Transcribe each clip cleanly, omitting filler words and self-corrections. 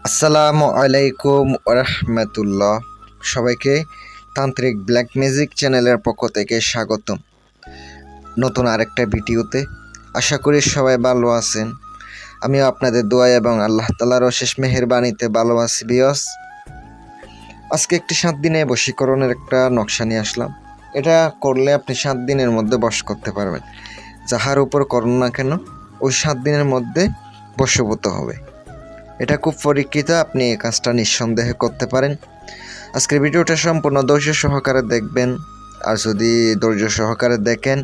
আসসালামু আলাইকুম রাহমাতুল্লাহ। সবাইকে তান্ত্রিক ব্ল্যাক ম্যাজিক চ্যানেলের পক্ষ থেকে স্বাগতম নতুন আরেকটা ভিডিওতে। আশা করি সবাই ভালো আছেন। আমিও আপনাদের দোয়া এবং আল্লাহ তাআলার অশেষ মেহেরবানিতে ভালো আছি বিয়স। আজকে একটি 7 দিনে বশীকরণের একটা নকশা নিয়ে আসলাম। এটা করলে আপনি 7 দিনের মধ্যে বশ করতে পারবেন। যাহার উপর করুন না কেন ওই 7 দিনের মধ্যে বশীভূত হবে। এটা খুব পরীক্ষিত, আপনি এই কাজটা নিঃসন্দেহে করতে পারেন। আজকের ভিডিওটা সম্পূর্ণ ধৈর্য সহকারে দেখবেন, আর যদি ধৈর্য সহকারে দেখেন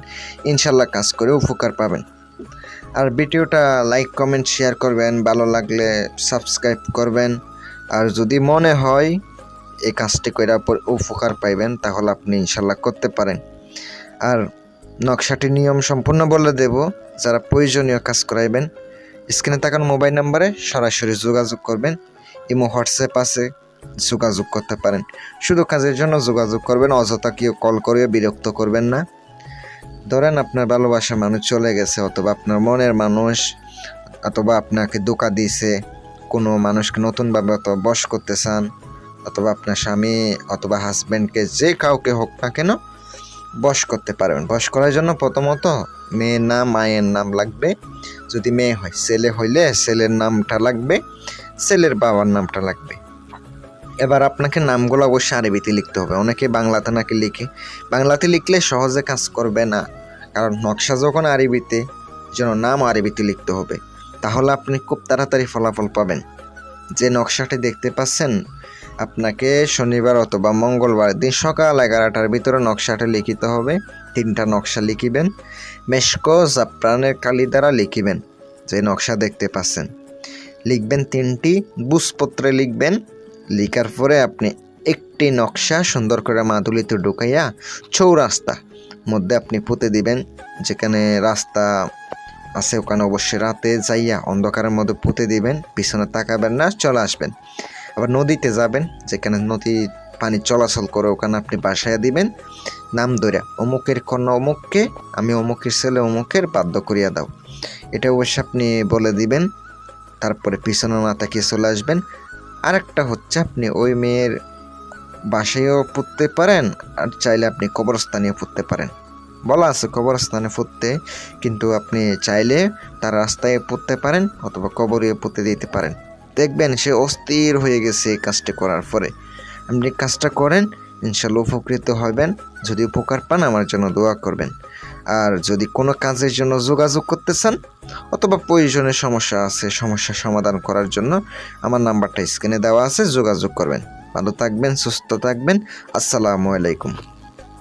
ইনশাল্লাহ কাজ করে উপকার পাবেন। আর ভিডিওটা লাইক কমেন্ট শেয়ার করবেন, ভালো লাগলে সাবস্ক্রাইব করবেন। আর যদি মনে হয় এই কাজটি করে উপকার পাইবেন তাহলে আপনি ইনশাল্লাহ করতে পারেন। আর নকশাটির নিয়ম সম্পূর্ণ বলে দেব। যারা প্রয়োজনীয় কাজ করাইবেন স্ক্রিনে থাকার মোবাইল নাম্বারে সরাসরি যোগাযোগ করবেন। ইমো হোয়াটসঅ্যাপ আছে, যোগাযোগ করতে পারেন। শুধু কাজের জন্য যোগাযোগ করবেন, অযথা কেউ কল করে বিরক্ত করবেন না। ধরেন আপনার ভালোবাসা মানুষ চলে গেছে, অথবা আপনার মনের মানুষ, অথবা আপনাকে ধোঁকা দিয়েছে, কোনো মানুষকে নতুনভাবে অথবা বশ করতে চান, অথবা আপনার স্বামী অথবা হাজব্যান্ডকে যে কাউকে হোক না কেন বশ করতে পারবেন। বশ করার জন্য প্রথমত মেয়ের নাম মায়ের নাম লাগবে। যদি মেয়ে হয়, ছেলে হইলে ছেলের নামটা লাগবে, ছেলের বাবার নামটা লাগবে। এবার আপনাকে নামগুলো অবশ্যই আরবিতে লিখতে হবে। অনেকে বাংলাতে নাকি লিখে, বাংলাতে লিখলে সহজে কাজ করবে না, কারণ নকশা যখন আরবিতে, যেন নাম আরবিতে লিখতে হবে, তাহলে আপনি খুব তাড়াতাড়ি ফলাফল পাবেন। যে নকশাটি দেখতে পাচ্ছেন, আপনাকে শনিবার অথবা মঙ্গলবার দিন সকাল 11টার ভিতরে নকশাটা লিখিতে হবে। 3টা নকশা লিখিবেন, মেশকো জাফরানের কালি দ্বারা লিখিবেন। যে নকশা দেখতে পাচ্ছেন লিখবেন 3টি বুঝপত্রে লিখবেন। লিখার পরে আপনি একটি নকশা সুন্দর করে মাদুলিতে ঢুকাইয়া চৌরাস্তা মধ্যে আপনি পুঁতে দিবেন। যেখানে রাস্তা আছে ওখানে অবশ্যই রাতে যাইয়া অন্ধকারের মধ্যে পুঁতে দিবেন। পিছনে তাকাবেন না, চলে আসবেন। আবার নদীতে যাবেন, যেখানে নদী পানি চলাচল করে, ওখানে আপনি বাসায় দিবেন। নাম ধরে অমুকের কন্যা অমুককে, আমি অমুকের ছেলে অমুকের বাধ্য করিয়া দাও, এটা অবশ্যই আপনি বলে দিবেন। তারপরে পিছনে না তাকিয়ে চলে আসবেন। আরেকটা হচ্ছে, আপনি ওই মেয়ের বাসায়ও পুঁততে পারেন, আর চাইলে আপনি কবরস্থানেও পুঁততে পারেন। বলা আছে কবরস্থানে পুঁততে, কিন্তু আপনি চাইলে তার রাস্তায় পুঁততে পারেন অথবা কবরে পুঁতে দিতে পারেন। দেখবেন সে অস্থির হয়ে গেছে এই কাজটি করার পরে। আপনি কাজটা করেন, ইনশাল্লাহ উপকৃত হবেন। যদি উপকার পান আমার জন্য দোয়া করবেন। আর যদি কোনো কাজের জন্য যোগাযোগ করতে চান অথবা প্রয়োজনের সমস্যা আছে, সমস্যার সমাধান করার জন্য আমার নাম্বারটা স্ক্রিনে দেওয়া আছে, যোগাযোগ করবেন। ভালো থাকবেন, সুস্থ থাকবেন। আসসালামু আলাইকুম।